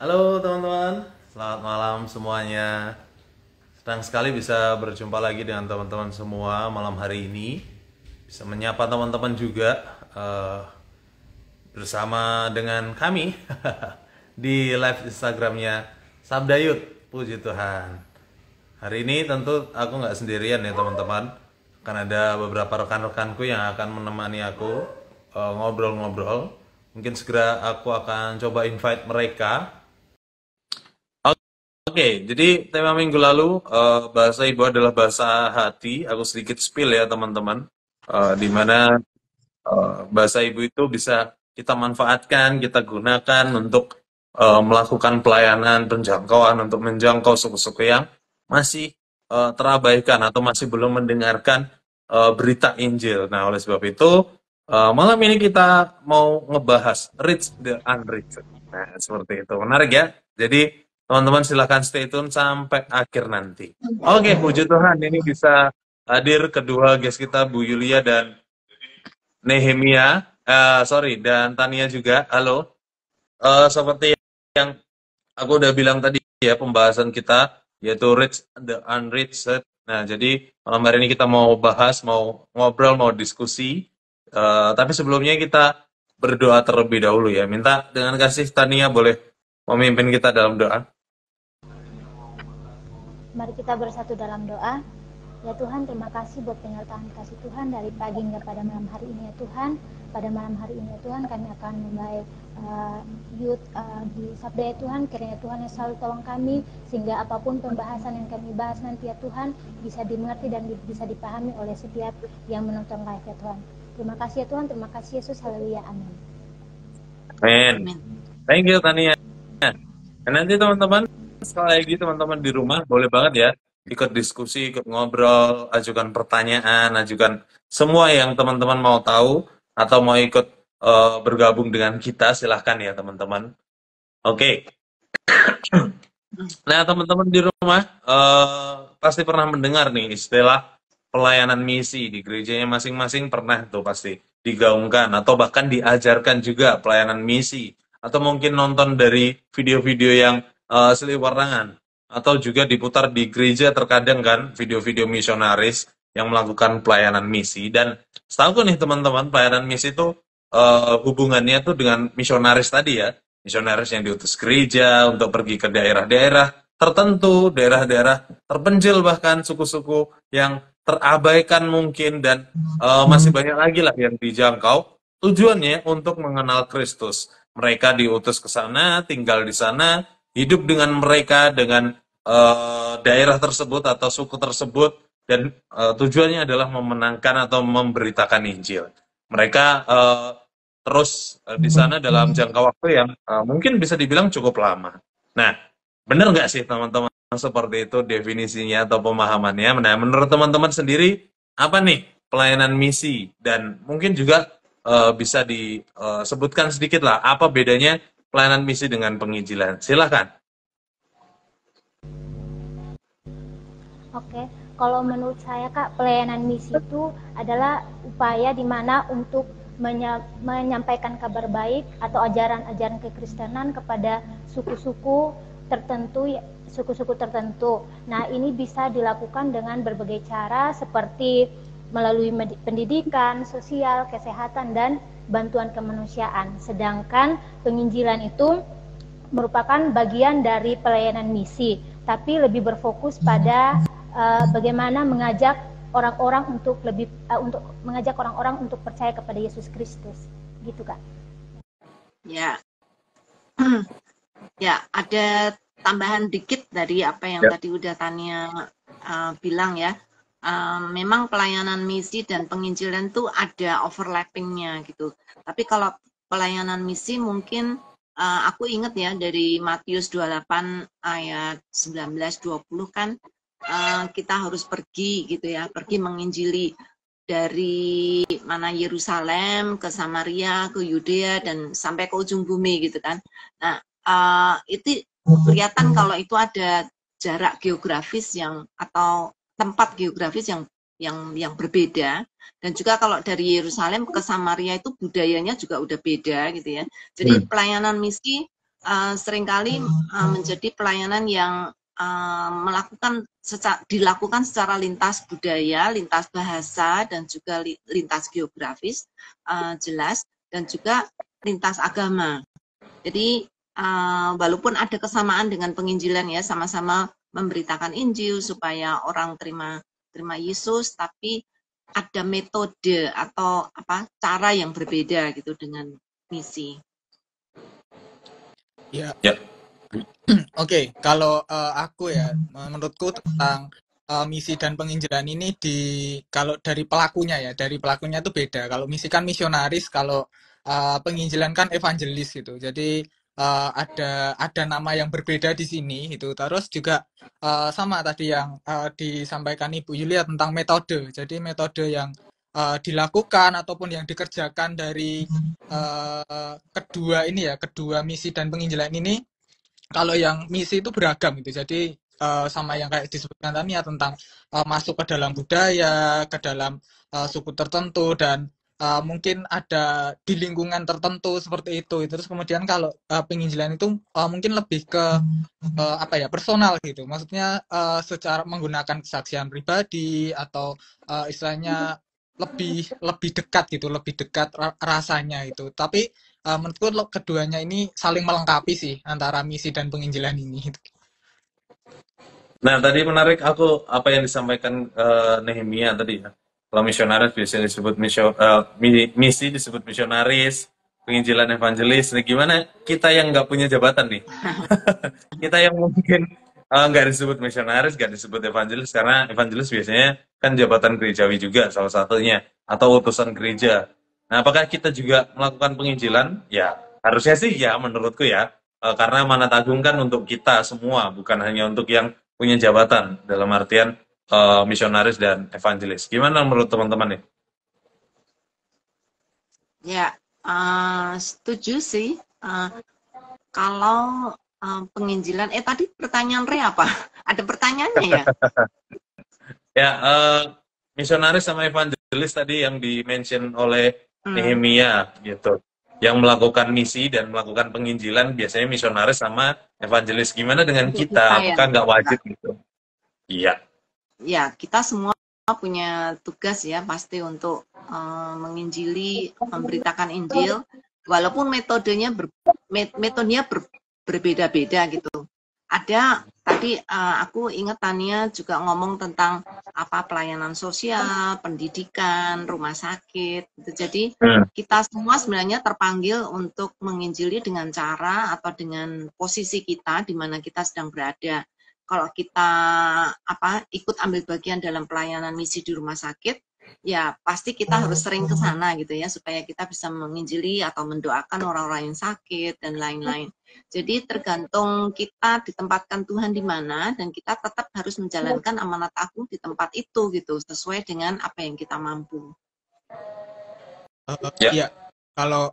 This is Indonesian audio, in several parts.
Halo teman-teman, selamat malam semuanya. Senang sekali bisa berjumpa lagi dengan teman-teman semua malam hari ini. Bisa menyapa teman-teman juga bersama dengan kami di live Instagramnya Sabdayut. Puji Tuhan. Hari ini tentu aku nggak sendirian ya teman-teman. Akan ada beberapa rekan-rekanku yang akan menemani aku ngobrol-ngobrol. Mungkin segera aku akan coba invite mereka. Oke, jadi tema minggu lalu bahasa ibu adalah bahasa hati. Aku sedikit spill ya teman-teman, di mana bahasa ibu itu bisa kita manfaatkan, kita gunakan untuk melakukan pelayanan penjangkauan untuk menjangkau suku-suku yang masih terabaikan atau masih belum mendengarkan berita Injil. Nah, oleh sebab itu malam ini kita mau ngebahas reach the unreached. Nah, seperti itu. Menarik ya. Jadi teman-teman silahkan stay tune sampai akhir nanti. Oke, puji Tuhan ini bisa hadir kedua guest kita Bu Yulia dan Nehemia, dan Tania juga. Halo. Seperti yang aku udah bilang tadi ya, pembahasan kita yaitu Reach the Unreached. Nah, jadi malam hari ini kita mau bahas, mau ngobrol, mau diskusi. Tapi sebelumnya kita berdoa terlebih dahulu ya. Minta dengan kasih Tania boleh memimpin kita dalam doa. Mari kita bersatu dalam doa. Ya Tuhan, terima kasih buat penyertaan kasih Tuhan dari pagi hingga pada malam hari ini ya Tuhan. Pada malam hari ini ya Tuhan, kami akan mulai di Sabda ya Tuhan. Kiranya Tuhan yang selalu tolong kami, sehingga apapun pembahasan yang kami bahas nanti ya Tuhan, bisa dimengerti dan bisa dipahami oleh setiap yang menonton live ya Tuhan. Terima kasih ya Tuhan, terima kasih Yesus, haleluya, amin. Amin. Thank you Tania. Dan nanti teman-teman, sekali lagi teman-teman di rumah boleh banget ya ikut diskusi, ikut ngobrol, ajukan pertanyaan, ajukan semua yang teman-teman mau tahu atau mau ikut bergabung dengan kita, silahkan ya teman-teman. Oke. Nah teman-teman di rumah pasti pernah mendengar nih istilah pelayanan misi di gerejanya masing-masing, pernah tuh pasti digaungkan atau bahkan diajarkan juga pelayanan misi, atau mungkin nonton dari video-video yang seliwerangan, atau juga diputar di gereja terkadang kan video-video misionaris yang melakukan pelayanan misi. Dan setahu nih teman-teman, pelayanan misi itu hubungannya tuh dengan misionaris tadi ya, misionaris yang diutus gereja untuk pergi ke daerah-daerah tertentu, daerah-daerah terpencil, bahkan suku-suku yang terabaikan mungkin, dan masih banyak lagi lah yang dijangkau. Tujuannya untuk mengenal Kristus. Mereka diutus ke sana, tinggal di sana, hidup dengan mereka, dengan daerah tersebut atau suku tersebut, dan tujuannya adalah memenangkan atau memberitakan Injil. Mereka terus di sana dalam jangka waktu yang mungkin bisa dibilang cukup lama. Nah, benar nggak sih teman-teman seperti itu definisinya atau pemahamannya? Nah, menurut teman-teman sendiri, apa nih pelayanan misi? Dan mungkin juga bisa disebutkan sedikit lah, apa bedanya pelayanan misi dengan penginjilan? Silahkan. Oke, kalau menurut saya Kak, pelayanan misi itu adalah upaya di mana untuk menyampaikan kabar baik atau ajaran-ajaran kekristenan kepada suku-suku tertentu, suku-suku tertentu. Nah, ini bisa dilakukan dengan berbagai cara seperti melalui pendidikan, sosial, kesehatan, dan bantuan kemanusiaan. Sedangkan penginjilan itu merupakan bagian dari pelayanan misi, tapi lebih berfokus pada bagaimana mengajak orang-orang untuk mengajak orang-orang untuk percaya kepada Yesus Kristus, gitu Kak. Ya, ya ada tambahan dikit dari apa yang tadi udah Tania bilang ya. Memang pelayanan misi dan penginjilan tuh ada overlappingnya gitu. Tapi kalau pelayanan misi mungkin aku ingat ya dari Matius 28 ayat 19-20 kan, kita harus pergi gitu ya, pergi menginjili dari mana Yerusalem ke Samaria, ke Yudea, dan sampai ke ujung bumi gitu kan. Nah, itu kelihatan kalau itu ada jarak geografis yang atau tempat geografis yang berbeda, dan juga kalau dari Yerusalem ke Samaria itu budayanya juga udah beda gitu ya. Jadi pelayanan misi seringkali menjadi pelayanan yang dilakukan secara lintas budaya, lintas bahasa, dan juga lintas geografis, jelas, dan juga lintas agama. Jadi walaupun ada kesamaan dengan penginjilan ya, sama-sama memberitakan Injil supaya orang terima Yesus, tapi ada metode atau cara yang berbeda gitu dengan misi. Ya. Ya. Oke, kalau aku ya, menurutku tentang misi dan penginjilan ini kalau dari pelakunya itu beda. Kalau misi kan misionaris, kalau penginjilan kan evangelis gitu. Jadi ada nama yang berbeda di sini itu. Terus juga sama tadi yang disampaikan Ibu Yulia tentang metode. Jadi metode yang dilakukan ataupun yang dikerjakan dari kedua misi dan penginjilan ini. Kalau yang misi itu beragam gitu, jadi sama yang kayak disebutkan tadi ya tentang masuk ke dalam budaya, ke dalam suku tertentu, dan mungkin ada di lingkungan tertentu seperti itu. Terus kemudian kalau penginjilan itu mungkin lebih ke personal gitu, maksudnya secara menggunakan kesaksian pribadi atau istilahnya lebih dekat gitu, lebih dekat rasanya itu. Tapi menurutku keduanya ini saling melengkapi sih antara misi dan penginjilan ini. Nah, tadi menarik aku apa yang disampaikan Nehemia tadi ya. Kalau misionaris biasanya disebut misi disebut misionaris, penginjilan evangelis. Nah, gimana kita yang nggak punya jabatan nih? Kita yang mungkin nggak disebut misionaris, nggak disebut evangelis, karena evangelis biasanya kan jabatan gerejawi juga salah satunya, atau utusan gereja. Nah, apakah kita juga melakukan penginjilan? Ya, harusnya sih ya menurutku ya, karena amanat agung kan untuk kita semua, bukan hanya untuk yang punya jabatan, dalam artian misionaris dan evangelis. Gimana menurut teman-teman nih? Ya, setuju sih. Kalau penginjilan, tadi pertanyaan Re apa? Ada pertanyaannya ya? Ya, misionaris sama evangelis tadi yang di-mention oleh Nehemia gitu. Yang melakukan misi dan melakukan penginjilan biasanya misionaris sama evangelis. Gimana dengan kita? Apakah nggak wajib gitu? Iya. Ya, kita semua punya tugas ya pasti untuk menginjili, memberitakan Injil, walaupun metodenya berbeda-beda gitu. Ada tadi aku ingat Tania juga ngomong tentang pelayanan sosial, pendidikan, rumah sakit gitu. Jadi kita semua sebenarnya terpanggil untuk menginjili dengan cara atau dengan posisi kita di mana kita sedang berada. Kalau kita ikut ambil bagian dalam pelayanan misi di rumah sakit, ya pasti kita harus sering ke sana gitu ya, supaya kita bisa menginjili atau mendoakan orang-orang yang sakit dan lain-lain. Jadi tergantung kita ditempatkan Tuhan di mana, dan kita tetap harus menjalankan amanat agung di tempat itu gitu, sesuai dengan apa yang kita mampu. Iya, kalau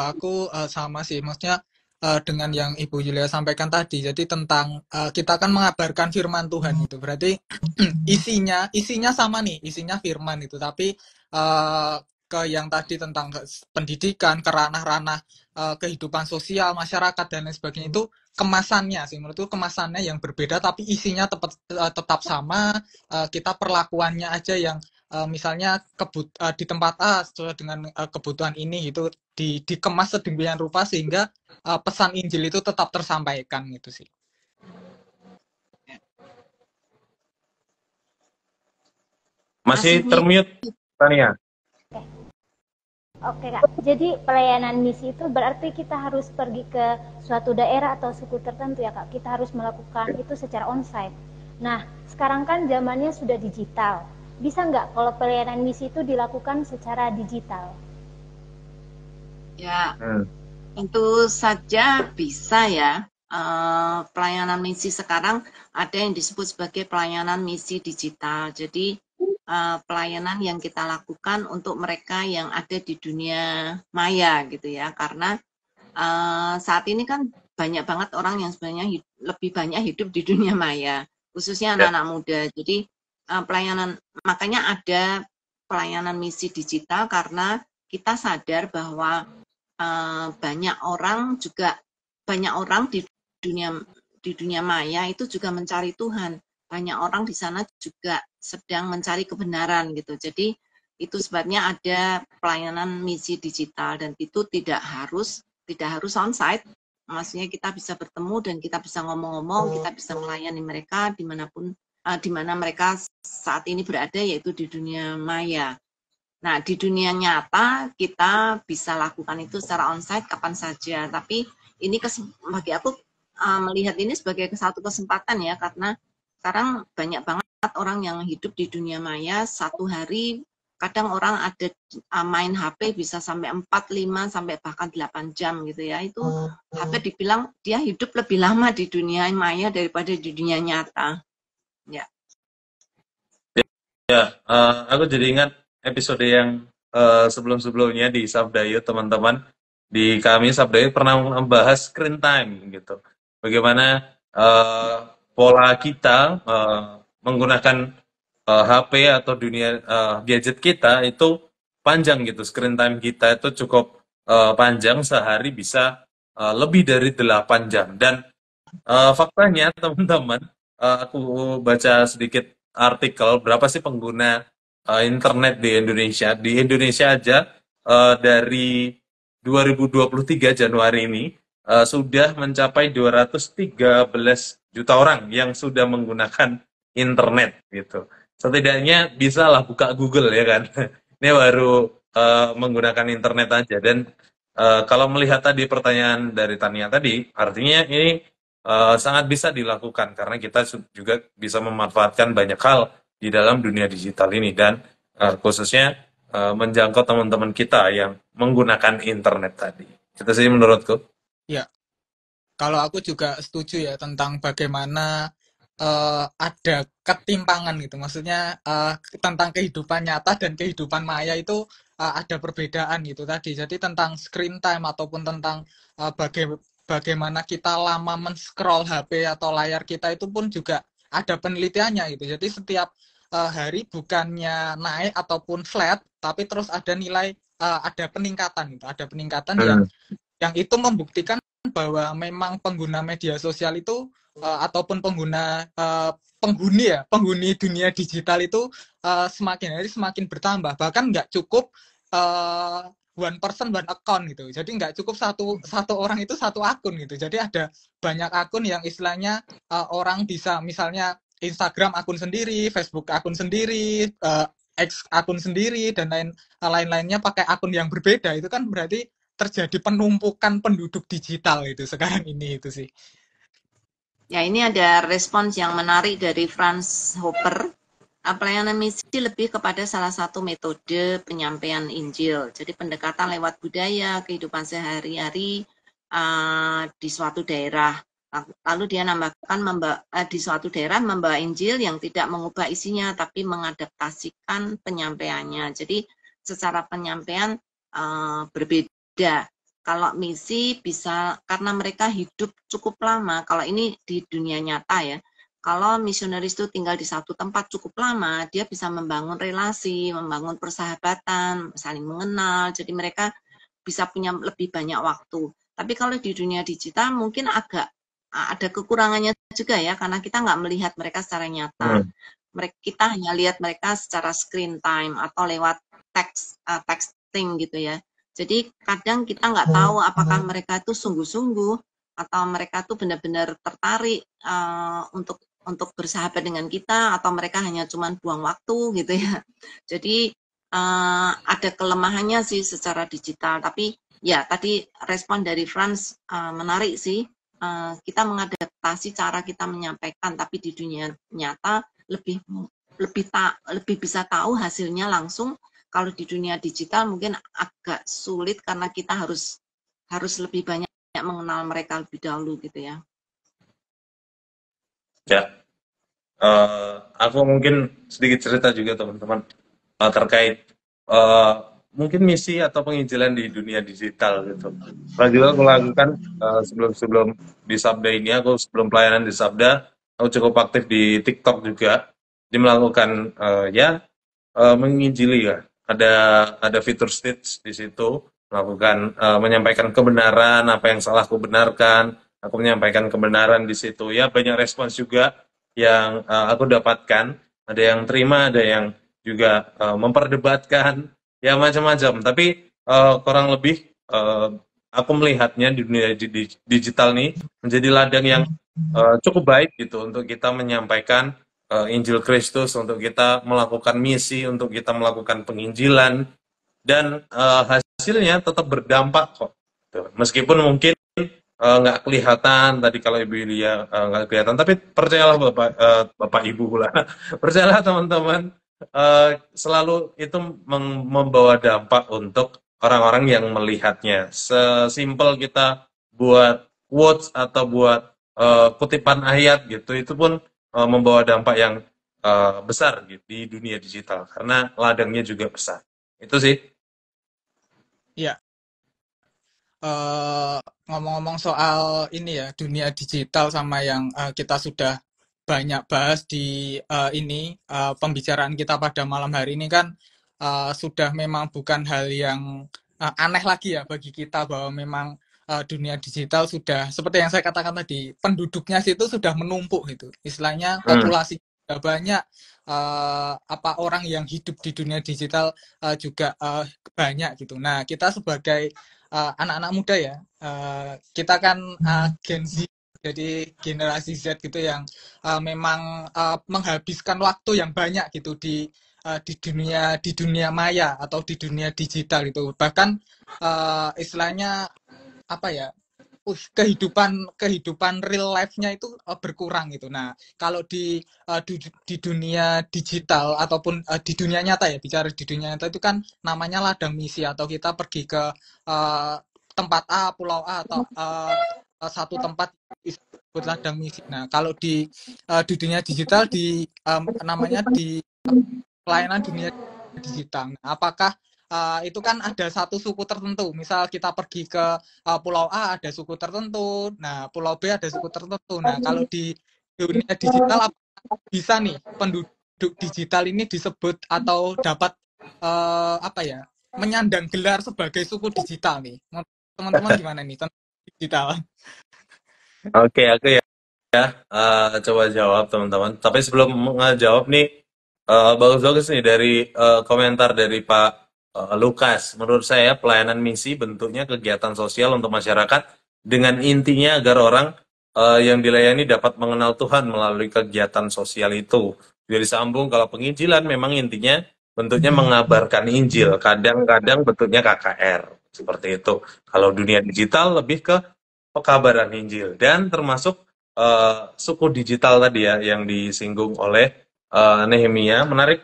aku sama sih, maksudnya dengan yang Ibu Yulia sampaikan tadi. Jadi tentang kita akan mengabarkan firman Tuhan itu. Berarti isinya sama nih, isinya firman itu. Tapi ke yang tadi tentang pendidikan, ke ranah-ranah kehidupan sosial, masyarakat dan lain sebagainya, itu kemasannya sih. Menurutku kemasannya yang berbeda, tapi isinya tetap sama. Kita perlakuannya aja yang misalnya di tempat A sesuai dengan kebutuhan ini gitu, dikemas sedemikian rupa sehingga pesan Injil itu tetap tersampaikan gitu sih. Masih termute, Tania. Oke Kak, jadi pelayanan misi itu berarti kita harus pergi ke suatu daerah atau suku tertentu ya Kak. Kita harus melakukan itu secara onsite. Nah, sekarang kan zamannya sudah digital. Bisa nggak kalau pelayanan misi itu dilakukan secara digital? Ya, tentu saja bisa ya. Pelayanan misi sekarang ada yang disebut sebagai pelayanan misi digital. Jadi pelayanan yang kita lakukan untuk mereka yang ada di dunia maya gitu ya, karena saat ini kan banyak banget orang yang sebenarnya lebih banyak hidup di dunia maya, khususnya anak-anak muda. Jadi makanya ada pelayanan misi digital, karena kita sadar bahwa banyak orang juga banyak orang di dunia maya itu juga mencari Tuhan. Banyak orang di sana juga sedang mencari kebenaran gitu. Jadi itu sebabnya ada pelayanan misi digital dan itu tidak harus onsite. Maksudnya kita bisa bertemu dan kita bisa ngomong-ngomong, kita bisa melayani mereka dimanapun di mana mereka saat ini berada, yaitu di dunia maya. Nah, di dunia nyata kita bisa lakukan itu secara onsite kapan saja. Tapi ini bagi aku melihat ini sebagai satu kesempatan ya, karena sekarang banyak banget orang yang hidup di dunia maya. Satu hari kadang orang ada main HP bisa sampai 4, 5, sampai bahkan 8 jam gitu ya. Itu HP dibilang dia hidup lebih lama di dunia maya daripada di dunia nyata. Ya. Ya, aku jadi ingat episode yang sebelum-sebelumnya di Sabdayu, teman-teman. Di kami Sabdayu pernah membahas screen time gitu. Bagaimana pola kita menggunakan HP atau dunia gadget kita itu panjang gitu. Screen time kita itu cukup panjang, sehari bisa lebih dari 8 jam. Dan faktanya teman-teman, aku baca sedikit artikel berapa sih pengguna internet di Indonesia. Di Indonesia aja dari 2023 Januari ini sudah mencapai 213 juta orang yang sudah menggunakan internet gitu. Setidaknya bisalah buka Google ya kan. Ini baru menggunakan internet aja. Dan kalau melihat tadi pertanyaan dari Tania tadi, artinya ini sangat bisa dilakukan karena kita juga bisa memanfaatkan banyak hal di dalam dunia digital ini, dan khususnya menjangkau teman-teman kita yang menggunakan internet tadi. Itu sih menurutku. Ya, kalau aku juga setuju ya tentang bagaimana ada ketimpangan gitu. Maksudnya tentang kehidupan nyata dan kehidupan maya itu ada perbedaan gitu tadi. Jadi tentang screen time ataupun tentang bagaimana kita lama men-scroll HP atau layar kita itu pun juga ada penelitiannya gitu. Jadi setiap hari bukannya naik ataupun flat, tapi terus ada nilai ada peningkatan gitu. Ada peningkatan yang itu membuktikan bahwa memang pengguna media sosial itu ataupun penghuni dunia digital itu semakin hari semakin bertambah. Bahkan nggak cukup one person one account gitu. Jadi nggak cukup satu orang itu satu akun gitu. Jadi ada banyak akun yang istilahnya orang bisa misalnya Instagram akun sendiri, Facebook akun sendiri, X akun sendiri, dan lain-lainnya pakai akun yang berbeda. Itu kan berarti terjadi penumpukan penduduk digital itu sekarang ini itu sih. Ya, ini ada respons yang menarik dari Franz Hopper. Pelayanan misi lebih kepada salah satu metode penyampaian Injil. Jadi pendekatan lewat budaya, kehidupan sehari-hari di suatu daerah. Lalu dia nambahkan di suatu daerah membawa Injil yang tidak mengubah isinya, tapi mengadaptasikan penyampaiannya. Jadi secara penyampaian berbeda. Kalau misi bisa karena mereka hidup cukup lama. Kalau ini di dunia nyata ya. Kalau misionaris itu tinggal di satu tempat cukup lama, dia bisa membangun relasi, membangun persahabatan, saling mengenal. Jadi mereka bisa punya lebih banyak waktu. Tapi kalau di dunia digital mungkin agak ada kekurangannya juga ya, karena kita nggak melihat mereka secara nyata. Kita hanya lihat mereka secara screen time atau lewat texting gitu ya. Jadi kadang kita nggak tahu apakah mereka itu sungguh-sungguh atau mereka tuh benar-benar tertarik untuk bersahabat dengan kita, atau mereka hanya cuman buang waktu gitu ya. Jadi ada kelemahannya sih secara digital. Tapi ya tadi respon dari Franz menarik sih. Kita mengadaptasi cara kita menyampaikan, tapi di dunia nyata lebih bisa tahu hasilnya langsung. Kalau di dunia digital mungkin agak sulit karena kita harus lebih banyak mengenal mereka lebih dahulu gitu ya. Ya, aku mungkin sedikit cerita juga teman-teman terkait mungkin misi atau penginjilan di dunia digital gitu. Pernah juga aku lakukan sebelum di Sabda ini, aku sebelum pelayanan di Sabda, aku cukup aktif di TikTok juga. Dia melakukan menginjili ya. Ada fitur stage di situ. menyampaikan kebenaran, apa yang salah aku benarkan, aku menyampaikan kebenaran di situ. Ya banyak respons juga yang aku dapatkan, ada yang terima, ada yang juga memperdebatkan, ya macam-macam. Tapi kurang lebih aku melihatnya di dunia digital nih menjadi ladang yang cukup baik gitu untuk kita menyampaikan Injil Kristus, untuk kita melakukan misi, untuk kita melakukan penginjilan, dan hasilnya tetap berdampak kok. Tuh. Meskipun mungkin nggak kelihatan tadi kalau Ibu Yulia nggak kelihatan, tapi percayalah Bapak Ibu pula, percayalah teman-teman, selalu itu membawa dampak untuk orang-orang yang melihatnya. Sesimpel kita buat quotes atau buat kutipan ayat gitu, itu pun membawa dampak yang besar gitu di dunia digital karena ladangnya juga besar. Itu sih. Ya, ngomong-ngomong soal ini ya, dunia digital sama yang kita sudah banyak bahas di pembicaraan kita pada malam hari ini kan sudah memang bukan hal yang aneh lagi ya bagi kita bahwa memang dunia digital sudah seperti yang saya katakan tadi, penduduknya situ sudah menumpuk gitu. Istilahnya populasi sudah banyak, orang yang hidup di dunia digital juga banyak gitu. Nah, kita sebagai anak-anak muda ya, kita kan Gen Z, jadi generasi Z gitu yang memang menghabiskan waktu yang banyak gitu di dunia maya atau di dunia digital itu. Bahkan istilahnya apa ya? Kehidupan real life-nya itu berkurang gitu. Nah, kalau di dunia digital ataupun di dunia nyata ya, bicara di dunia nyata itu kan namanya ladang misi atau kita pergi ke tempat A, pulau A atau satu tempat disebut ladang misi. Nah, kalau di dunia digital namanya di pelayanan dunia digital. Nah, apakah itu kan ada satu suku tertentu. Misal kita pergi ke Pulau A ada suku tertentu, nah Pulau B ada suku tertentu. Nah kalau di dunia digital bisa nih penduduk digital ini disebut atau dapat menyandang gelar sebagai suku digital nih. Teman-teman gimana nih tentang digital? Oke, aku ya coba jawab teman-teman. Tapi sebelum ngejawab nih, bagus-bagus nih dari komentar dari Pak Lukas. Menurut saya pelayanan misi bentuknya kegiatan sosial untuk masyarakat dengan intinya agar orang yang dilayani dapat mengenal Tuhan melalui kegiatan sosial itu. Jadi sambung kalau penginjilan memang intinya bentuknya mengabarkan Injil. Kadang-kadang bentuknya KKR seperti itu. Kalau dunia digital lebih ke pekabaran Injil dan termasuk suku digital tadi ya yang disinggung oleh Nehemia. Menarik.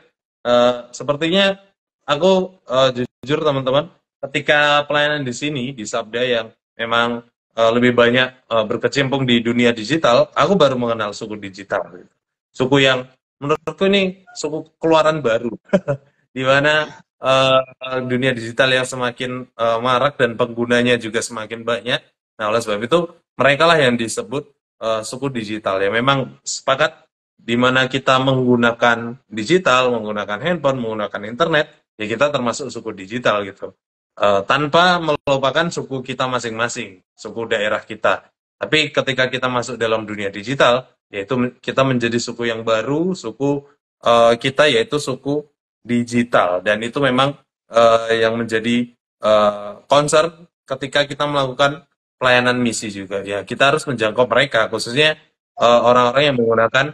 Sepertinya aku jujur teman-teman, ketika pelayanan di sini di Sabda yang memang lebih banyak berkecimpung di dunia digital, aku baru mengenal suku digital. Suku yang menurutku ini suku keluaran baru, di mana dunia digital yang semakin marak dan penggunanya juga semakin banyak. Nah, oleh sebab itu mereka lah yang disebut suku digital ya. Memang sepakat di mana kita menggunakan digital, menggunakan handphone, menggunakan internet, ya kita termasuk suku digital gitu. Tanpa melupakan suku kita masing-masing, suku daerah kita. Tapi ketika kita masuk dalam dunia digital, yaitu kita menjadi suku yang baru, suku kita yaitu suku digital. Dan itu memang yang menjadi concern ketika kita melakukan pelayanan misi juga. Ya, kita harus menjangkau mereka, khususnya orang-orang yang menggunakan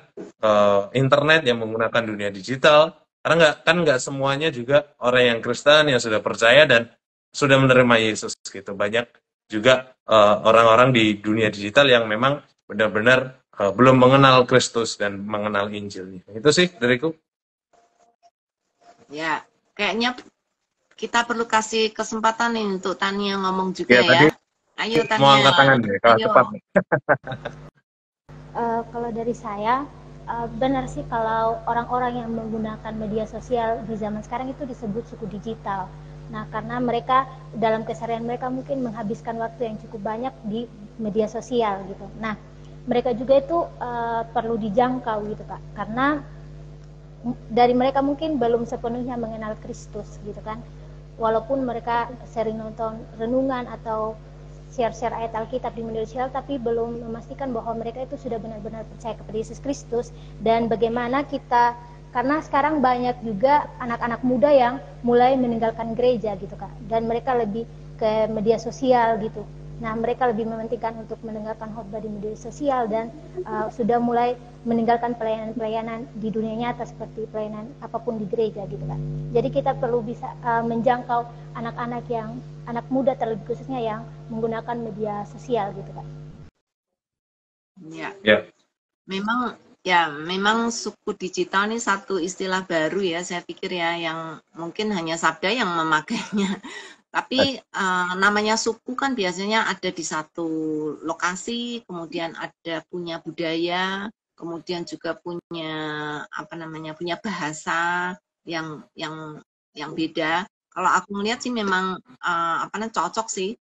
internet, yang menggunakan dunia digital, karena nggak semuanya juga orang yang Kristen yang sudah percaya dan sudah menerima Yesus gitu. Banyak juga orang-orang di dunia digital yang memang benar-benar belum mengenal Kristus dan mengenal Injilnya. Itu sih dariku. Ya, kayaknya kita perlu kasih kesempatan nih untuk Tania ngomong juga ya. Tadi ayo Tania. Mau angkat tangan deh, kalau cepat. Kalau dari saya, benar sih kalau orang-orang yang menggunakan media sosial di zaman sekarang itu disebut suku digital. Nah, karena mereka dalam keseharian mereka mungkin menghabiskan waktu yang cukup banyak di media sosial gitu. Nah, mereka juga itu perlu dijangkau gitu Kak, karena dari mereka mungkin belum sepenuhnya mengenal Kristus gitu kan. walaupun mereka sering nonton renungan atau share-share ayat Alkitab di media sosial, tapi belum memastikan bahwa mereka itu sudah benar-benar percaya kepada Yesus Kristus. Dan bagaimana kita, karena sekarang banyak juga anak-anak muda yang mulai meninggalkan gereja gitu Kak, dan mereka lebih ke media sosial gitu. Nah, mereka lebih mementingkan untuk mendengarkan khotbah di media sosial dan sudah mulai meninggalkan pelayanan-pelayanan di dunia nyata seperti pelayanan apapun di gereja gitu kan. Jadi kita perlu bisa menjangkau anak-anak yang anak muda terlebih khususnya yang menggunakan media sosial gitu kan. Ya. Ya. Memang suku digital ini satu istilah baru ya, saya pikir ya, yang mungkin hanya Sabda yang memakainya. Tapi namanya suku kan biasanya ada di satu lokasi, kemudian ada punya budaya, kemudian juga punya punya bahasa yang beda. Kalau aku melihat sih memang cocok sih,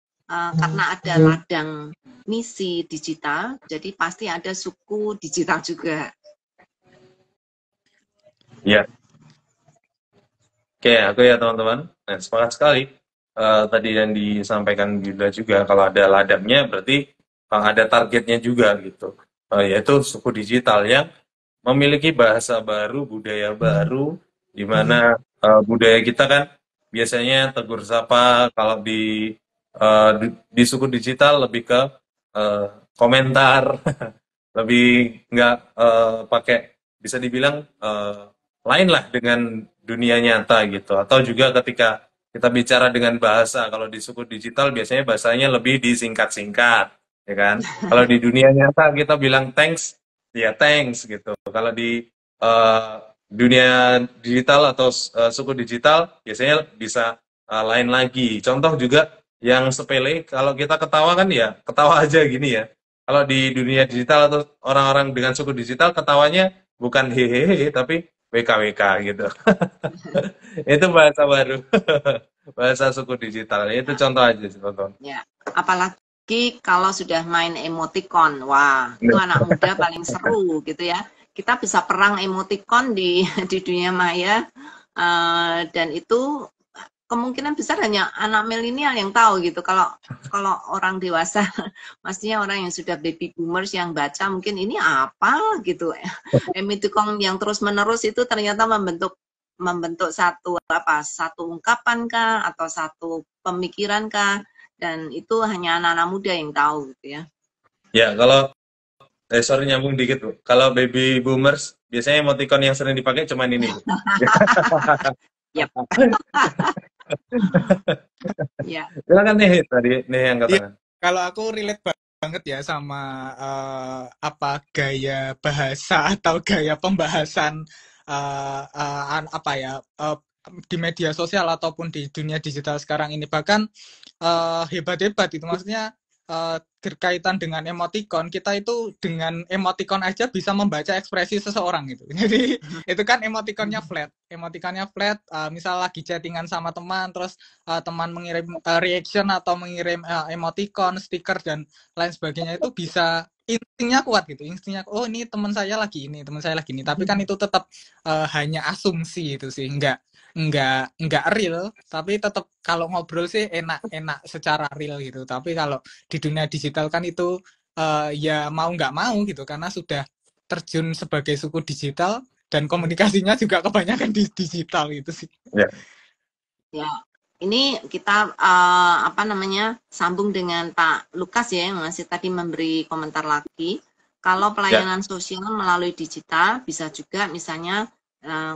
karena ada ladang misi digital, jadi pasti ada suku digital juga. Ya. Oke, aku ya teman-teman. Nah, sepakat sekali. Tadi yang disampaikan Yuda juga, kalau ada ladangnya berarti ada targetnya juga gitu. Yaitu suku digital yang memiliki bahasa baru, budaya baru, di mana budaya kita kan biasanya tegur sapa, kalau di suku digital lebih ke komentar, lebih nggak pakai, bisa dibilang lain lah dengan dunia nyata gitu. Atau juga ketika kita bicara dengan bahasa, kalau di suku digital biasanya bahasanya lebih disingkat-singkat, ya kan? Kalau di dunia nyata kita bilang thanks, ya thanks gitu. Kalau di dunia digital atau suku digital biasanya bisa lain lagi. Contoh juga yang sepele, kalau kita ketawa kan ya ketawa aja gini ya. Kalau di dunia digital atau orang-orang dengan suku digital ketawanya bukan hehehe tapi WKWK gitu. Itu bahasa baru. Bahasa suku digital. Itu contoh aja sih, contoh. Ya, apalagi kalau sudah main emoticon. Wah, itu anak muda paling seru gitu ya. Kita bisa perang emoticon di dunia maya, dan itu kemungkinan besar hanya anak milenial yang tahu gitu. Kalau orang dewasa, maksudnya orang yang sudah baby boomers yang baca mungkin ini apa gitu. Emoticon yang terus menerus itu ternyata membentuk satu ungkapan kah atau satu pemikiran kah, dan itu hanya anak-anak muda yang tahu gitu ya. Ya, kalau sorry nyambung dikit Bu. Kalau baby boomers biasanya emoticon yang sering dipakai cuman ini. Yap. Ya. Silakan nih tadi nih yang katakan. Kalau aku relate banget ya sama gaya bahasa atau gaya pembahasan di media sosial ataupun di dunia digital sekarang ini, bahkan hebat-hebat itu, maksudnya berkaitan dengan emoticon, kita itu dengan emoticon aja bisa membaca ekspresi seseorang gitu. Jadi itu kan emoticonnya flat, misal lagi chattingan sama teman, terus teman mengirim reaction atau mengirim emoticon, stiker dan lain sebagainya, itu bisa instingnya kuat gitu, oh ini teman saya lagi ini, tapi kan itu tetap hanya asumsi itu sih, enggak real, tapi tetap kalau ngobrol sih enak secara real gitu. Tapi kalau di dunia digital kan itu ya mau nggak mau gitu, karena sudah terjun sebagai suku digital dan komunikasinya juga kebanyakan di digital gitu sih. Ya, ini kita sambung dengan Pak Lukas ya, yang masih tadi memberi komentar lagi. Kalau pelayanan sosial melalui digital bisa juga misalnya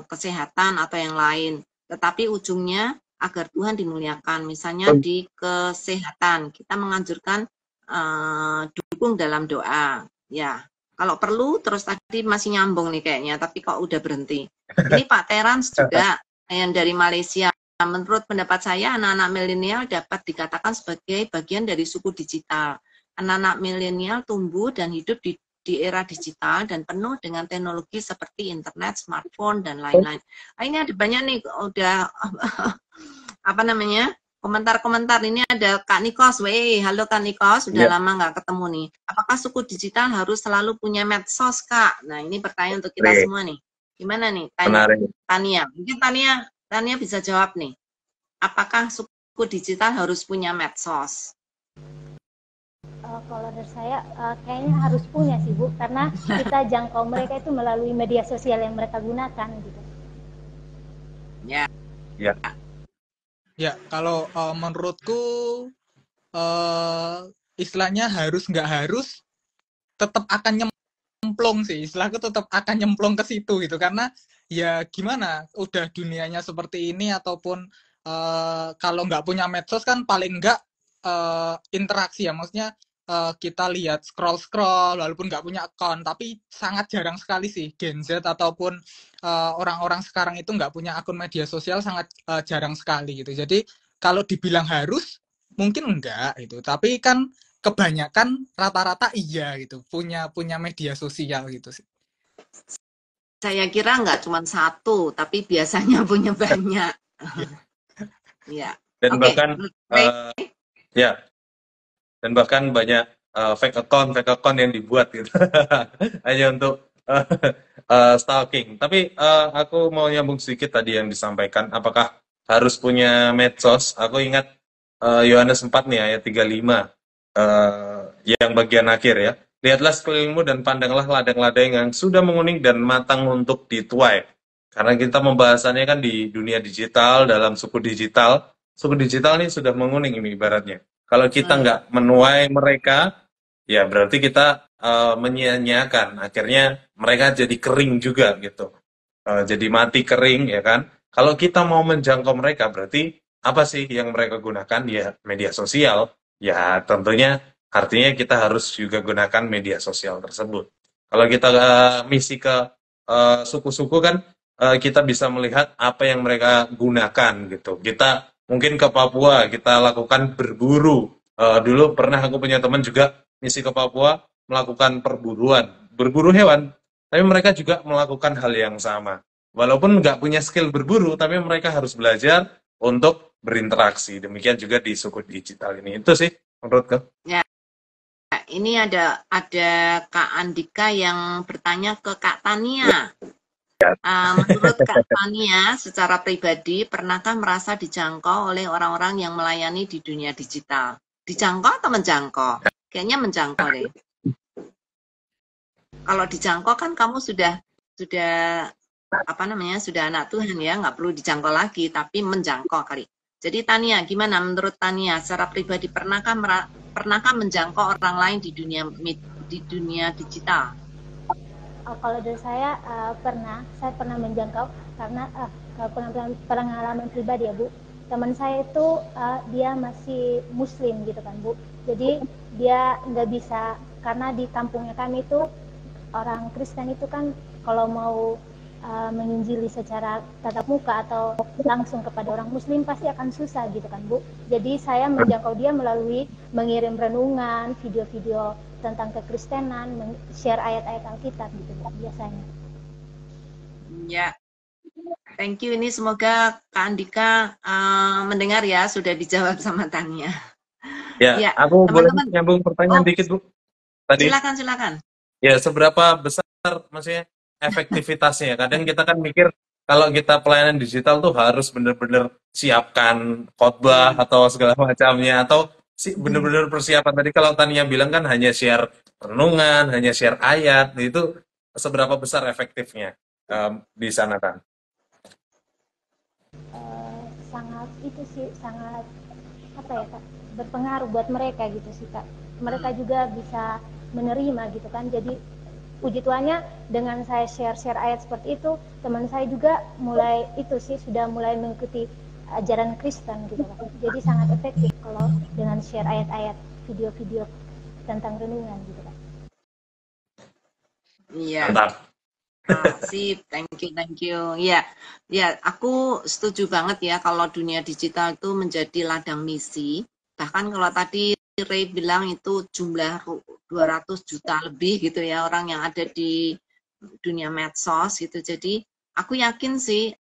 kesehatan atau yang lain, tetapi ujungnya agar Tuhan dimuliakan. Misalnya di kesehatan kita menganjurkan dukung dalam doa. Ya, kalau perlu, terus tadi masih nyambung nih kayaknya, tapi kok udah berhenti. Ini Pak Terans juga yang dari Malaysia. Menurut pendapat saya, anak-anak milenial dapat dikatakan sebagai bagian dari suku digital. Anak-anak milenial tumbuh dan hidup di era digital dan penuh dengan teknologi seperti internet, smartphone, dan lain-lain. Ini ada banyak nih, udah komentar-komentar. Ini ada Kak Nikos, halo Kak Nikos, sudah lama nggak ketemu nih. Apakah suku digital harus selalu punya medsos, Kak? Nah, ini pertanyaan untuk kita semua nih. Gimana nih, Tania? Mungkin Tania bisa jawab nih. apakah suku digital harus punya medsos? Kalau dari saya kayaknya harus punya sih Bu, karena kita jangkau mereka itu melalui media sosial yang mereka gunakan gitu. Ya. Ya. Ya, kalau menurutku istilahnya harus nggak harus tetap akan nyemplung sih, istilahku tetap akan nyemplung ke situ gitu, karena ya gimana, udah dunianya seperti ini, ataupun kalau nggak punya medsos kan paling nggak interaksi ya, maksudnya kita lihat scroll walaupun nggak punya account, tapi sangat jarang sekali sih Gen Z ataupun orang-orang sekarang itu nggak punya akun media sosial, sangat jarang sekali gitu. Jadi kalau dibilang harus mungkin enggak itu, tapi kan kebanyakan rata-rata iya gitu, punya media sosial gitu sih. Saya kira nggak cuma satu, tapi biasanya punya banyak. Ya. Dan Oke. bahkan ya, dan bahkan banyak fake account yang dibuat gitu hanya untuk stalking. Tapi aku mau nyambung sedikit tadi yang disampaikan, apakah harus punya medsos. Aku ingat Yohanes 4 nih ayat 35 yang bagian akhir ya. Lihatlah sekelilingmu dan pandanglah ladang-ladang yang sudah menguning dan matang untuk dituai. Karena kita membahasannya kan di dunia digital, dalam suku digital. Suku digital ini sudah menguning ini ibaratnya. Kalau kita nggak menuai mereka, ya berarti kita menyia-nyiakan. Akhirnya mereka jadi kering juga gitu. Jadi mati kering ya kan. Kalau kita mau menjangkau mereka, berarti apa sih yang mereka gunakan? Ya media sosial. Ya tentunya artinya kita harus juga gunakan media sosial tersebut. Kalau kita misi ke suku-suku kan kita bisa melihat apa yang mereka gunakan gitu. Kita mungkin ke Papua, kita lakukan berburu. Dulu pernah aku punya teman juga misi ke Papua melakukan perburuan, berburu hewan. Tapi mereka juga melakukan hal yang sama. Walaupun nggak punya skill berburu, tapi mereka harus belajar untuk berinteraksi. Demikian juga di suku digital ini. Itu sih menurutku. Ya, ini ada Kak Andika yang bertanya ke Kak Tania. Menurut Kak Tania, secara pribadi, pernahkah merasa dijangkau oleh orang-orang yang melayani di dunia digital? Dijangkau atau menjangkau? Kayaknya menjangkau deh. Kalau dijangkau kan kamu sudah apa namanya, sudah anak Tuhan ya, nggak perlu dijangkau lagi, tapi menjangkau kali. Jadi Tania, gimana menurut Tania, secara pribadi pernahkah menjangkau orang lain di dunia digital? Kalau dari saya saya pernah menjangkau, karena pengalaman pribadi ya Bu. Teman saya itu dia masih Muslim gitu kan Bu. Jadi dia nggak bisa, karena di kampungnya kami itu orang Kristen itu kan kalau mau menginjili secara tatap muka atau langsung kepada orang Muslim pasti akan susah gitu kan Bu. Jadi saya menjangkau dia melalui mengirim renungan, video-video tentang kekristenan, share ayat-ayat Alkitab gitu Bu, biasanya. Ya, thank you. Ini semoga Kak Andika mendengar ya, sudah dijawab sama Tania. Ya, aku boleh nyambung pertanyaan dikit Bu. Tadi. Silakan. Ya, seberapa besar maksudnya efektivitasnya? Kadang kita kan mikir kalau kita pelayanan digital tuh harus benar-benar siapkan khotbah atau segala macamnya, atau benar-benar persiapan. Tadi kalau Tania bilang kan hanya share renungan, hanya share ayat, itu seberapa besar efektifnya di sana kan? Sangat itu sih, sangat apa ya Kak, berpengaruh buat mereka gitu sih Kak. Mereka juga bisa menerima gitu kan. Jadi puji Tuhannya dengan saya share ayat seperti itu, teman saya juga sudah mulai mengikuti ajaran Kristen gitu kan. Jadi sangat efektif kalau dengan share ayat-ayat, video-video tentang renungan gitu kan. Iya. Sip, thank you. Ya, aku setuju banget ya kalau dunia digital itu menjadi ladang misi. Bahkan kalau tadi Ray bilang itu jumlah 200 juta lebih gitu ya orang yang ada di dunia medsos gitu. Jadi aku yakin sih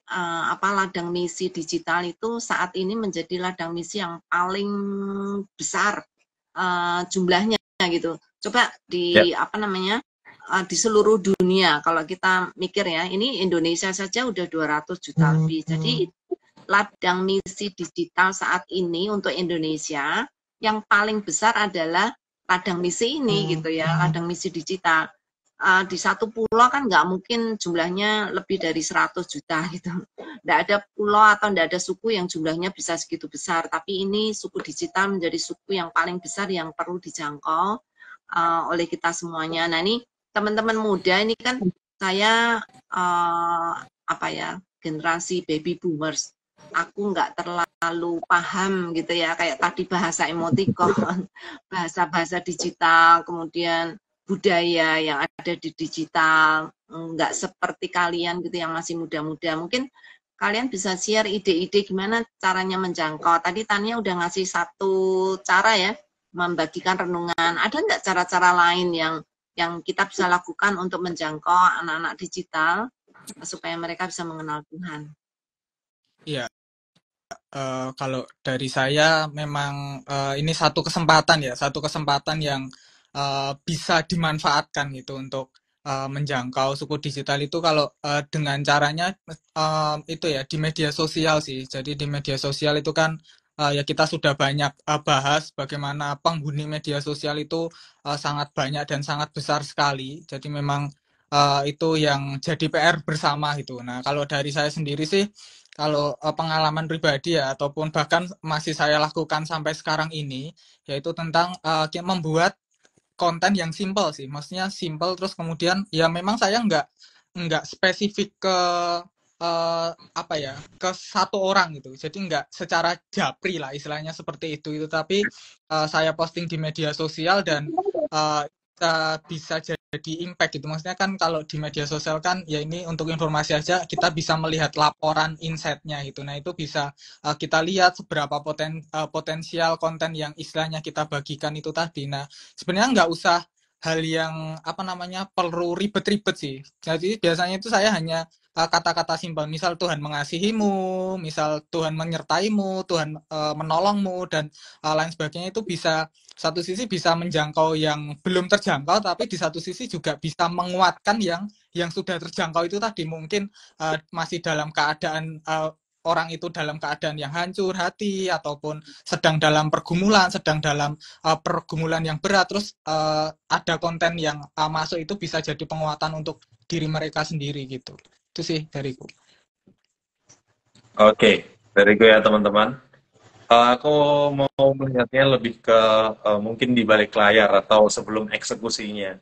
ladang misi digital itu saat ini menjadi ladang misi yang paling besar jumlahnya gitu. Coba di di seluruh dunia kalau kita mikir ya, ini Indonesia saja udah 200 juta lebih. Jadi ladang misi digital saat ini untuk Indonesia, yang paling besar adalah ladang misi ini gitu ya, ladang misi digital. Di satu pulau kan nggak mungkin jumlahnya lebih dari 100 juta gitu. Nggak ada pulau atau nggak ada suku yang jumlahnya bisa segitu besar. Tapi ini suku digital menjadi suku yang paling besar yang perlu dijangkau oleh kita semuanya. Nah ini teman-teman muda ini kan saya generasi baby boomers. Aku nggak terlalu paham gitu ya, kayak tadi bahasa emoticon, bahasa-bahasa digital, kemudian budaya yang ada di digital, nggak seperti kalian gitu yang masih muda-muda. Mungkin kalian bisa share ide-ide gimana caranya menjangkau. Tadi Tania udah ngasih satu cara ya, membagikan renungan. Ada nggak cara-cara lain yang kita bisa lakukan untuk menjangkau anak-anak digital supaya mereka bisa mengenal Tuhan? Iya, kalau dari saya memang ini satu kesempatan yang bisa dimanfaatkan gitu untuk menjangkau suku digital itu kalau dengan caranya itu ya di media sosial sih. Jadi di media sosial itu kan ya kita sudah banyak bahas bagaimana penghuni media sosial itu sangat banyak dan sangat besar sekali. Jadi memang itu yang jadi PR bersama gitu. Nah, kalau dari saya sendiri sih, kalau pengalaman pribadi ya, ataupun bahkan masih saya lakukan sampai sekarang ini, yaitu tentang membuat konten yang simple sih. Maksudnya simple terus kemudian ya memang saya nggak spesifik ke ke satu orang gitu. Jadi nggak secara japri lah istilahnya seperti itu. Tapi saya posting di media sosial dan bisa jadi impact gitu. Maksudnya kan kalau di media sosial kan ya ini untuk informasi aja kita bisa melihat laporan insight-nya gitu. Nah itu bisa kita lihat seberapa potensial konten yang istilahnya kita bagikan itu tadi. Nah sebenarnya nggak usah hal yang perlu ribet-ribet sih. Jadi biasanya itu saya hanya kata-kata simpel. Misal Tuhan mengasihimu, misal Tuhan menyertaimu, Tuhan menolongmu dan lain sebagainya itu bisa satu sisi bisa menjangkau yang belum terjangkau, tapi di satu sisi juga bisa menguatkan yang sudah terjangkau itu tadi. Mungkin masih dalam keadaan orang itu dalam keadaan yang hancur hati ataupun sedang dalam pergumulan yang berat, terus ada konten yang masuk itu bisa jadi penguatan untuk diri mereka sendiri gitu. Itu sih dariku. Oke, dari gue ya teman-teman. Aku mau melihatnya lebih ke mungkin di balik layar atau sebelum eksekusinya.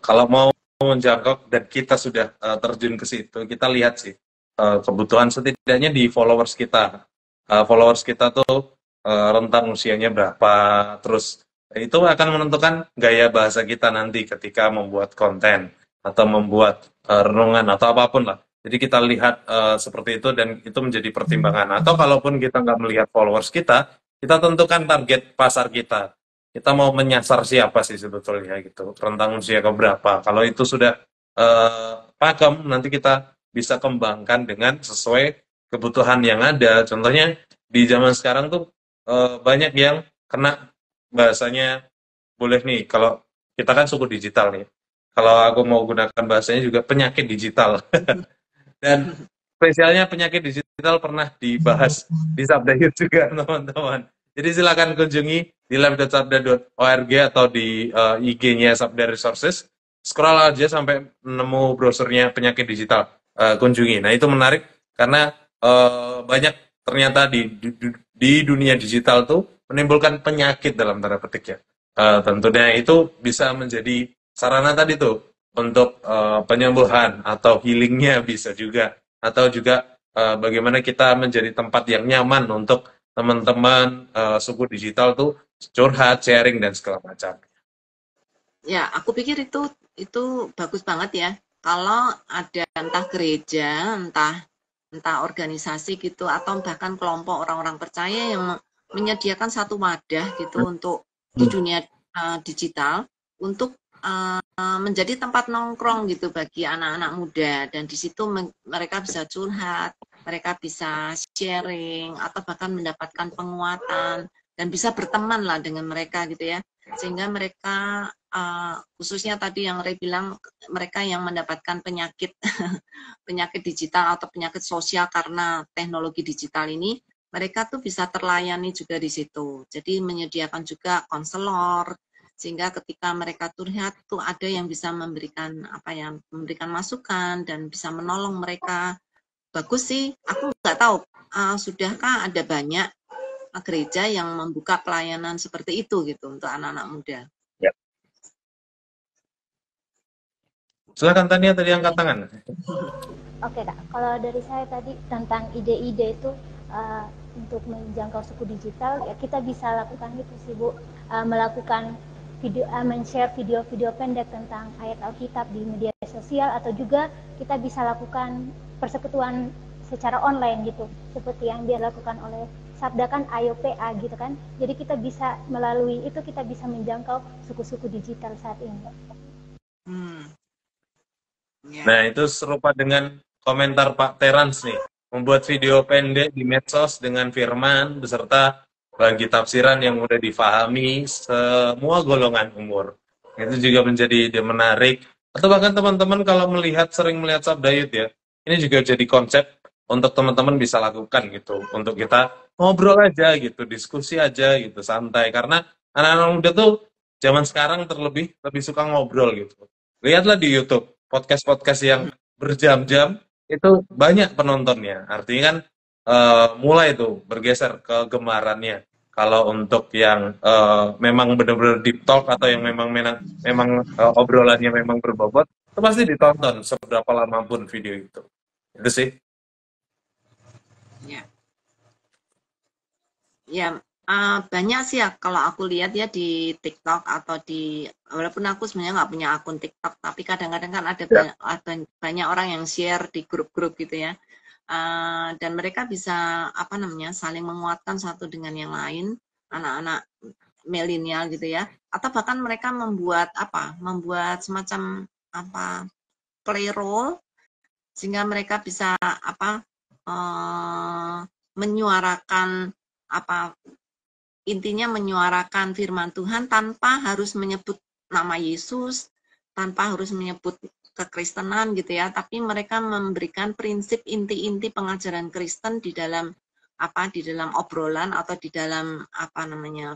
Kalau mau menjangkau dan kita sudah terjun ke situ, kita lihat sih kebutuhan setidaknya di followers kita. Followers kita tuh rentang usianya berapa, terus itu akan menentukan gaya bahasa kita nanti ketika membuat konten atau membuat renungan atau apapun lah. Jadi kita lihat seperti itu dan itu menjadi pertimbangan. Atau kalaupun kita nggak melihat followers kita tentukan target pasar kita. Kita mau menyasar siapa sih sebetulnya gitu, rentang usia ke berapa. Kalau itu sudah pakem, nanti kita bisa kembangkan dengan sesuai kebutuhan yang ada. Contohnya di zaman sekarang tuh banyak yang kena bahasanya, boleh nih, kalau kita kan suku digital nih. Kalau aku mau gunakan bahasanya juga penyakit digital. Dan spesialnya penyakit digital pernah dibahas di Sabda Youth juga, teman-teman. Jadi silakan kunjungi di live.sabda.org atau di IG-nya Sabda Resources. Scroll aja sampai nemu brosurnya penyakit digital. Kunjungi. Nah, itu menarik karena banyak ternyata di dunia digital tuh menimbulkan penyakit dalam tanda petik ya. Tentunya itu bisa menjadi sarana tadi tuh untuk penyembuhan atau healingnya bisa juga, atau juga bagaimana kita menjadi tempat yang nyaman untuk teman-teman suku digital tuh curhat, sharing dan segala macam. Ya, aku pikir itu bagus banget ya. Kalau ada entah gereja, entah organisasi gitu, atau bahkan kelompok orang-orang percaya yang menyediakan satu wadah gitu untuk di dunia digital untuk menjadi tempat nongkrong gitu bagi anak-anak muda, dan di situ mereka bisa curhat, mereka bisa sharing atau bahkan mendapatkan penguatan dan bisa berteman lah dengan mereka gitu ya, sehingga mereka khususnya tadi yang Ray bilang, mereka yang mendapatkan penyakit penyakit digital atau penyakit sosial karena teknologi digital ini, mereka tuh bisa terlayani juga di situ. Jadi menyediakan juga konselor, sehingga ketika mereka curhat tuh ada yang bisa memberikan memberikan masukan dan bisa menolong mereka. Bagus sih, aku nggak tahu sudahkah ada banyak gereja yang membuka pelayanan seperti itu gitu untuk anak-anak muda. Ya. Silakan Tania tadi angkat tangan. Oke Kak, kalau dari saya tadi tentang ide-ide itu untuk menjangkau suku digital, ya kita bisa lakukan itu sih Bu, melakukan video, men-share video-video pendek tentang ayat Alkitab di media sosial, atau juga kita bisa lakukan persekutuan secara online gitu, seperti yang dilakukan oleh Sabda kan AYOPA gitu kan. Jadi kita bisa melalui itu kita bisa menjangkau suku-suku digital saat ini. Nah, itu serupa dengan komentar Pak Terans nih, membuat video pendek di medsos dengan firman beserta bagi tafsiran yang mudah difahami semua golongan umur. Itu juga menjadi ide menarik. Atau bahkan teman-teman kalau sering melihat Sabda Youth ya, ini juga jadi konsep untuk teman-teman bisa lakukan gitu, untuk kita ngobrol aja gitu, diskusi aja gitu, santai. Karena anak-anak muda tuh zaman sekarang lebih suka ngobrol gitu. Lihatlah di YouTube, podcast-podcast yang berjam-jam, itu banyak penontonnya. Artinya kan mulai tuh bergeser ke gemarannya. Kalau untuk yang memang benar-benar deep talk atau yang memang obrolannya memang berbobot, itu pasti ditonton seberapa lama pun video itu. Itu sih. Ya, banyak sih ya kalau aku lihat ya di TikTok atau walaupun aku sebenarnya nggak punya akun TikTok, tapi kadang-kadang kan ada banyak orang yang share di grup-grup gitu ya. Dan mereka bisa saling menguatkan satu dengan yang lain, anak-anak milenial gitu ya, atau bahkan mereka membuat semacam play role sehingga mereka bisa menyuarakan intinya menyuarakan firman Tuhan tanpa harus menyebut nama Yesus, tanpa harus menyebut kekristenan gitu ya, tapi mereka memberikan prinsip inti-inti pengajaran Kristen di dalam obrolan atau di dalam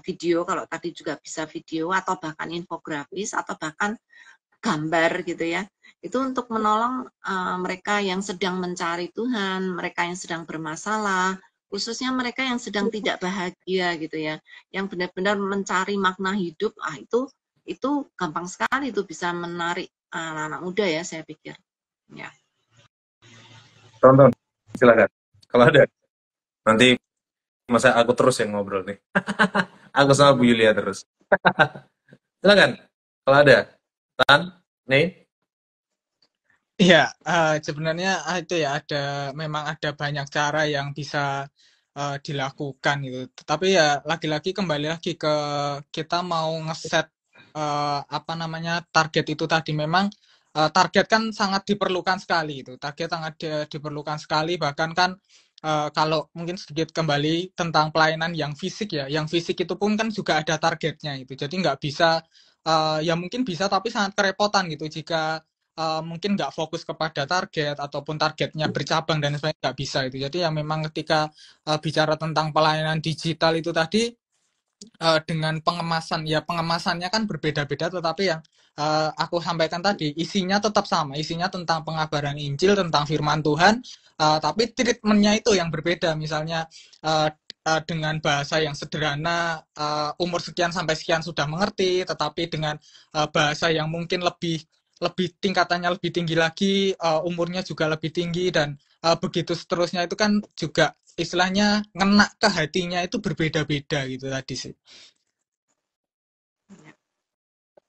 video, kalau tadi juga bisa video atau bahkan infografis atau bahkan gambar gitu ya. Itu untuk menolong mereka yang sedang mencari Tuhan, mereka yang sedang bermasalah, khususnya mereka yang sedang tidak bahagia gitu ya, yang benar-benar mencari makna hidup. Itu gampang sekali itu bisa menarik anak-anak muda ya, saya pikir. Ya. Tonton, silakan. Kalau ada, nanti masa aku terus yang ngobrol nih. Aku sama Bu Yulia terus. Silakan. Kalau ada, Tan, nih. Iya, sebenarnya itu ya memang ada banyak cara yang bisa dilakukan gitu. Tapi ya lagi-lagi kembali lagi ke kita mau ngeset target itu tadi. Memang target kan sangat diperlukan sekali itu. Target sangat diperlukan sekali, bahkan kan kalau mungkin sedikit kembali tentang pelayanan yang fisik ya, yang fisik itu pun kan juga ada targetnya itu. Jadi nggak bisa ya mungkin bisa tapi sangat kerepotan gitu jika mungkin nggak fokus kepada target ataupun targetnya bercabang dan sebagainya, nggak bisa itu. Jadi ya memang ketika bicara tentang pelayanan digital itu tadi dengan pengemasan, ya pengemasannya kan berbeda-beda, tetapi yang aku sampaikan tadi isinya tetap sama, isinya tentang pengabaran Injil, tentang firman Tuhan, tapi treatmentnya itu yang berbeda. Misalnya dengan bahasa yang sederhana, umur sekian sampai sekian sudah mengerti, tetapi dengan bahasa yang mungkin lebih tingkatannya lebih tinggi lagi, umurnya juga lebih tinggi, dan begitu seterusnya, itu kan juga istilahnya ngena ke hatinya itu berbeda-beda gitu tadi sih.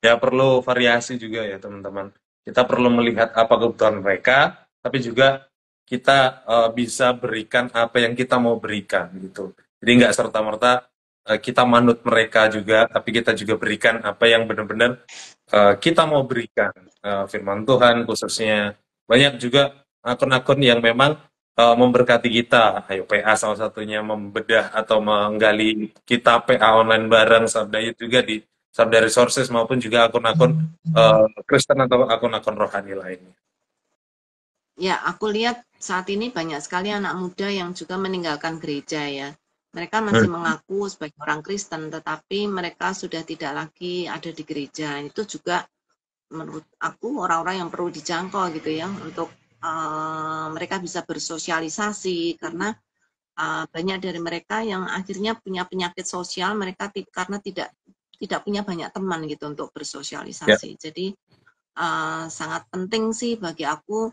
Ya perlu variasi juga ya teman-teman. Kita perlu melihat apa kebutuhan mereka, tapi juga kita bisa berikan apa yang kita mau berikan gitu. Jadi nggak serta-merta kita manut mereka juga, tapi kita juga berikan apa yang benar-benar kita mau berikan. Firman Tuhan khususnya. Banyak juga akun-akun yang memang memberkati kita. Ayo PA salah satunya membedah atau menggali kita PA online bareng Sabda Youth juga Sabda Resources maupun juga akun-akun Kristen atau akun-akun rohani lainnya. Ya, aku lihat saat ini banyak sekali anak muda yang juga meninggalkan gereja ya. Mereka masih mengaku sebagai orang Kristen, tetapi mereka sudah tidak lagi ada di gereja. Itu juga menurut aku orang-orang yang perlu dijangkau gitu ya, untuk mereka bisa bersosialisasi, karena banyak dari mereka yang akhirnya punya penyakit sosial, mereka karena tidak punya banyak teman gitu untuk bersosialisasi. Jadi sangat penting sih bagi aku,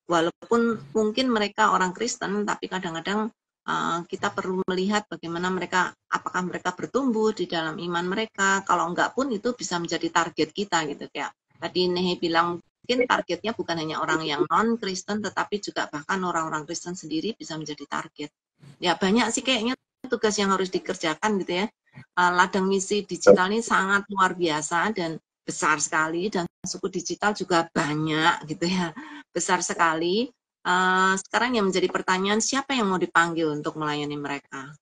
walaupun mungkin mereka orang Kristen, tapi kadang-kadang kita perlu melihat bagaimana mereka, apakah mereka bertumbuh di dalam iman mereka. Kalau enggak pun itu bisa menjadi target kita gitu. Kayak tadi Nehe bilang, mungkin targetnya bukan hanya orang yang non-Kristen, tetapi juga bahkan orang-orang Kristen sendiri bisa menjadi target. Ya banyak sih kayaknya tugas yang harus dikerjakan gitu ya. Ladang misi digital ini sangat luar biasa dan besar sekali, dan suku digital juga banyak gitu ya, besar sekali. Sekarang yang menjadi pertanyaan, siapa yang mau dipanggil untuk melayani mereka?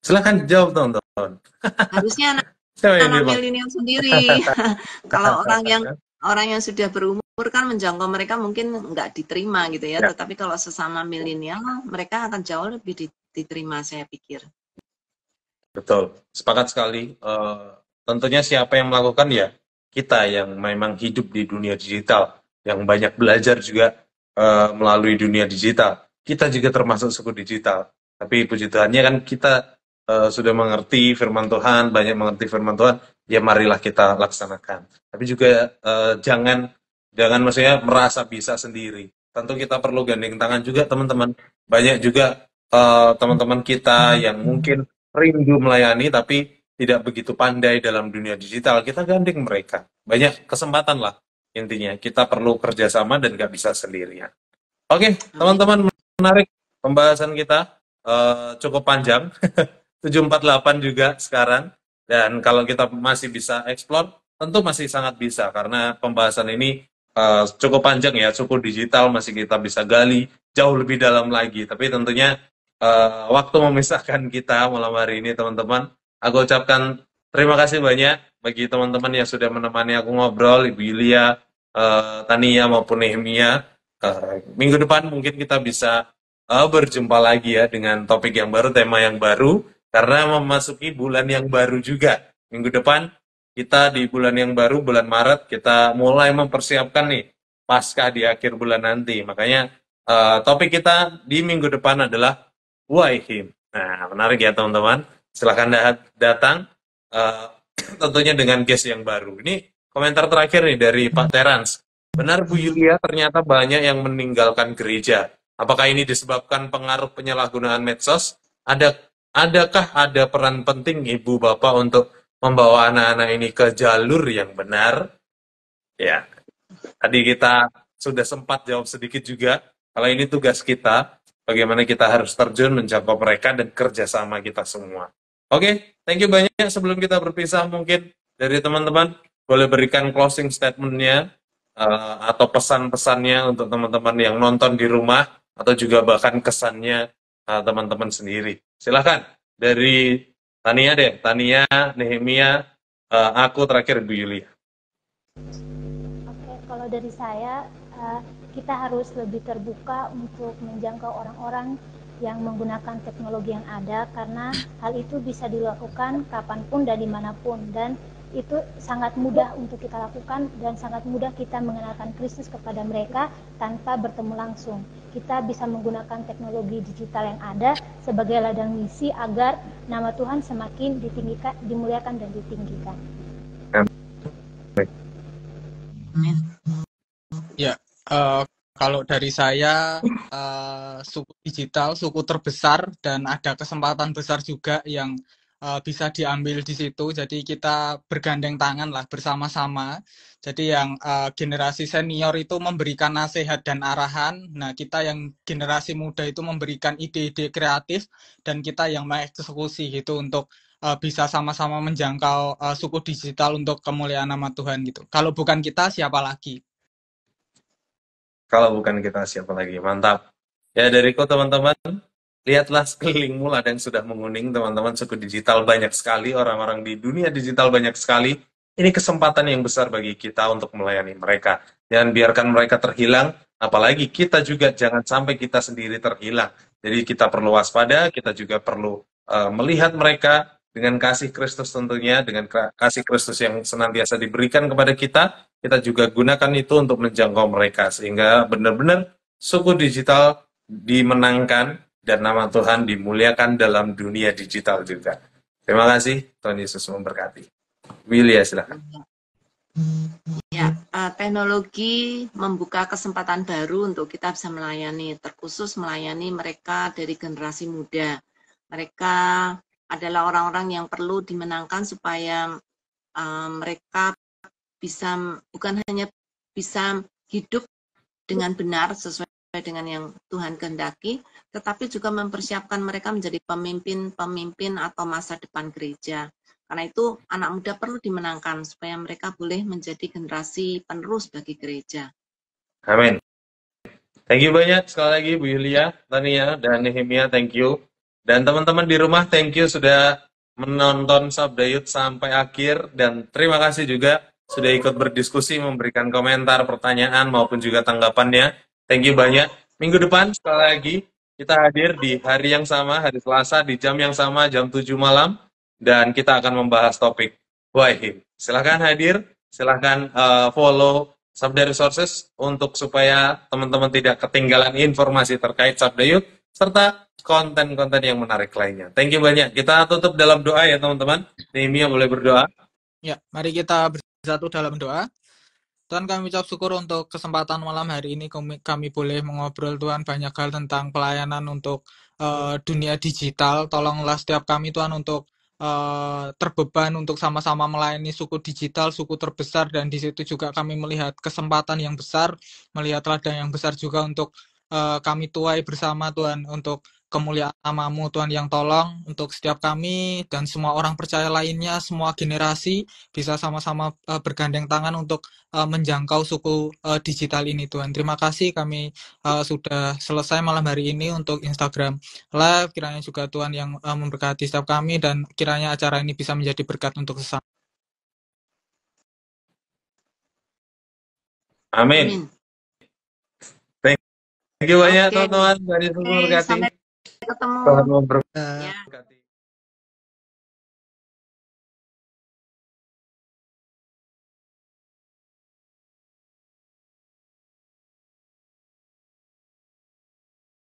Silakan jawab teman-teman. Harusnya anak milenial sendiri. Kalau orang yang sudah berumur kan menjangkau mereka mungkin nggak diterima gitu ya. Tetapi kalau sesama milenial, mereka akan jauh lebih diterima, saya pikir. Betul, sepakat sekali. Tentunya siapa yang melakukan ya kita yang memang hidup di dunia digital, yang banyak belajar juga melalui dunia digital. Kita juga termasuk suku digital. Tapi puji Tuhannya kan kita sudah mengerti firman Tuhan, banyak mengerti firman Tuhan, ya marilah kita laksanakan. Tapi juga jangan maksudnya merasa bisa sendiri. Tentu kita perlu gandeng tangan juga teman-teman. Banyak juga teman-teman kita yang mungkin rindu melayani tapi tidak begitu pandai dalam dunia digital, kita gandeng mereka. Banyak kesempatan lah intinya. Kita perlu kerjasama dan gak bisa sendirian. Oke, teman-teman, menarik pembahasan kita. Cukup panjang. 748 juga sekarang. Dan kalau kita masih bisa explore, tentu masih sangat bisa. Karena pembahasan ini cukup panjang ya. Suku digital masih kita bisa gali jauh lebih dalam lagi. Tapi tentunya waktu memisahkan kita malam hari ini teman-teman. Aku ucapkan terima kasih banyak bagi teman-teman yang sudah menemani aku ngobrol, Ibu Yulia, Tania maupun Nehemia. Minggu depan mungkin kita bisa berjumpa lagi ya dengan topik yang baru, tema yang baru, karena memasuki bulan yang baru juga. Minggu depan kita di bulan yang baru, bulan Maret, kita mulai mempersiapkan nih Paskah di akhir bulan nanti. Makanya topik kita di minggu depan adalah Why Him. Nah, menarik ya teman-teman. Silahkan datang, tentunya dengan guest yang baru. Ini komentar terakhir nih dari Pak Terans. Benar Bu Yulia, ternyata banyak yang meninggalkan gereja. Apakah ini disebabkan pengaruh penyalahgunaan medsos? Adakah ada peran penting Ibu Bapak untuk membawa anak-anak ini ke jalur yang benar? Ya, tadi kita sudah sempat jawab sedikit juga. Kalau ini tugas kita, bagaimana kita harus terjun menjangkau mereka dan kerjasama kita semua. Oke, thank you banyak. Sebelum kita berpisah, mungkin dari teman-teman boleh berikan closing statement-nya atau pesan-pesannya untuk teman-teman yang nonton di rumah atau juga bahkan kesannya teman-teman sendiri. Silahkan dari Tania deh, Tania, Nehemia, aku terakhir Bu Yulia. Oke, kalau dari saya, kita harus lebih terbuka untuk menjangkau orang-orang yang menggunakan teknologi yang ada, karena hal itu bisa dilakukan kapanpun dan dimanapun, dan itu sangat mudah untuk kita lakukan dan sangat mudah kita mengenalkan Kristus kepada mereka tanpa bertemu langsung. Kita bisa menggunakan teknologi digital yang ada sebagai ladang misi agar nama Tuhan semakin ditinggikan, dimuliakan dan ditinggikan. Ya, kalau dari saya, suku digital, suku terbesar, dan ada kesempatan besar juga yang bisa diambil di situ. Jadi kita bergandeng tangan lah bersama-sama. Jadi yang generasi senior itu memberikan nasihat dan arahan. Nah, kita yang generasi muda itu memberikan ide-ide kreatif, dan kita yang mengeksekusi gitu untuk bisa sama-sama menjangkau suku digital untuk kemuliaan nama Tuhan gitu. Kalau bukan kita, siapa lagi? Kalau bukan kita, siapa lagi? Mantap. Ya, dariku teman-teman, Lihatlah sekelilingmu ladang sudah menguning, teman-teman. Suku digital banyak sekali, orang-orang di dunia digital banyak sekali. Ini kesempatan yang besar bagi kita untuk melayani mereka. Jangan biarkan mereka terhilang, apalagi kita juga jangan sampai kita sendiri terhilang. Jadi kita perlu waspada, kita juga perlu melihat mereka dengan kasih Kristus tentunya, dengan kasih Kristus yang senantiasa diberikan kepada kita juga gunakan itu untuk menjangkau mereka, sehingga benar-benar suku digital dimenangkan, dan nama Tuhan dimuliakan dalam dunia digital juga. Terima kasih, Tuhan Yesus memberkati. Willia, silakan. Ya, teknologi membuka kesempatan baru untuk kita bisa melayani, terkhusus melayani mereka dari generasi muda. Mereka adalah orang-orang yang perlu dimenangkan supaya mereka bisa bukan hanya bisa hidup dengan benar sesuai dengan yang Tuhan kehendaki, tetapi juga mempersiapkan mereka menjadi pemimpin-pemimpin atau masa depan gereja. Karena itu anak muda perlu dimenangkan supaya mereka boleh menjadi generasi penerus bagi gereja. Amin. Thank you banyak sekali lagi Bu Yulia, Tania, dan Nehemia, thank you. Dan teman-teman di rumah, thank you sudah menonton Sabda Youth sampai akhir, dan terima kasih juga sudah ikut berdiskusi, memberikan komentar, pertanyaan, maupun juga tanggapannya. Thank you banyak. Minggu depan, sekali lagi, kita hadir di hari yang sama, hari Selasa, di jam yang sama, jam 7 malam, dan kita akan membahas topik Wahim. Silahkan hadir, silahkan follow Sabda Resources untuk supaya teman-teman tidak ketinggalan informasi terkait Sabda Youth, serta konten-konten yang menarik lainnya. Thank you banyak. Kita tutup dalam doa ya teman-teman. Nehemia boleh berdoa. Ya, mari kita bersatu dalam doa. Tuhan, kami ucap syukur untuk kesempatan malam hari ini kami boleh mengobrol Tuhan banyak hal tentang pelayanan untuk dunia digital. Tolonglah setiap kami Tuhan untuk terbeban untuk sama-sama melayani suku digital, suku terbesar, dan di situ juga kami melihat kesempatan yang besar, melihat ladang yang besar juga untuk kami tuai bersama Tuhan untuk kemuliaan nama-Mu Tuhan, yang tolong untuk setiap kami dan semua orang percaya lainnya, semua generasi bisa sama-sama bergandeng tangan untuk menjangkau suku digital ini Tuhan. Terima kasih kami sudah selesai malam hari ini untuk Instagram Live. Kiranya juga Tuhan yang memberkati setiap kami, dan kiranya acara ini bisa menjadi berkat untuk sesama. Amin. Thank you banyak teman-teman. Sampai ketemu. Tuhan memberkati.